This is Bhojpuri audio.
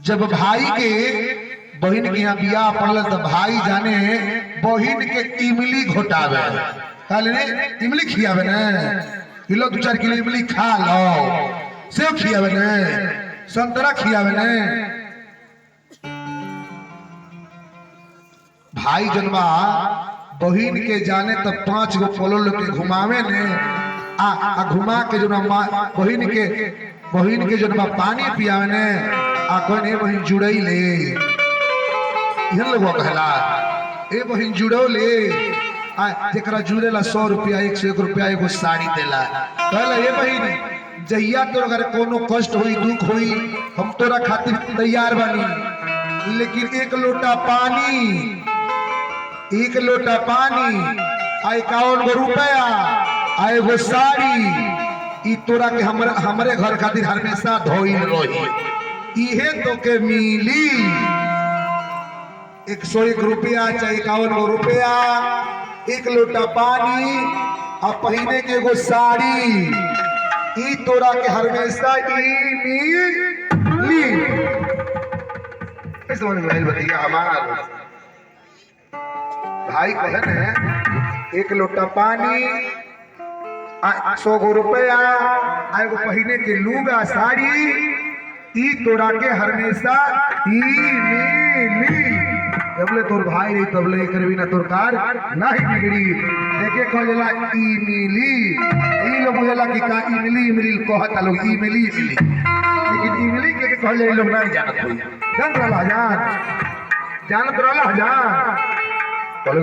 जब भाई के बहन के यहाँ बियाह पड़ल तो भाई जाने बहन के इमली घोटावे कहले इमली खियावे न किलो 2-4 किलो इमली खा लो सेब खियावे न संतरा खियावे न भाई जनवा बहन के जाने तो 5 गो पोलो के घुमावे ने आ घुमा के जो बहन के जो पानी पियावे ने आ कोने बहन जुड़ई ले यहन लोग कहला ए बहन जुड़ो ले आ जेकरा जुड़ेला 100 रुपया 101 रुपया एगो साड़ी देला कहला ए बहन जहिया तोर घर कोनो कष्ट होई दुख होई हम तोरा खातिर तैयार बानी लेकिन 1 लोटा पानी आ 51 गो रुपया आ एगो साड़ी ई तोरा के हमरे घर खातिर हमेशा धोइल रही इहे तो के मिली 101 रुपया चाहे 51 गो रुपया 1 लोटा पानी आ पहिने के एगो साड़ी ई तोरा के हमेशा ई मिली इस समझ में बतिया हमार भाई कहे ने 1 लोटा पानी 100 गो रुपया एगो पहिने के लूगा साड़ी ई तोरा के हमेशा ई मिली जबले तोर भाई रही तबले एकर बिना तोर कार नहीं बिगड़ी देखे कहला ई मिली ई लोग बोला कि का ई मिली कहता लोग ई मिली लेकिन ई मिली के कहले लोग नहीं जानत होई जानत रहला जान बोले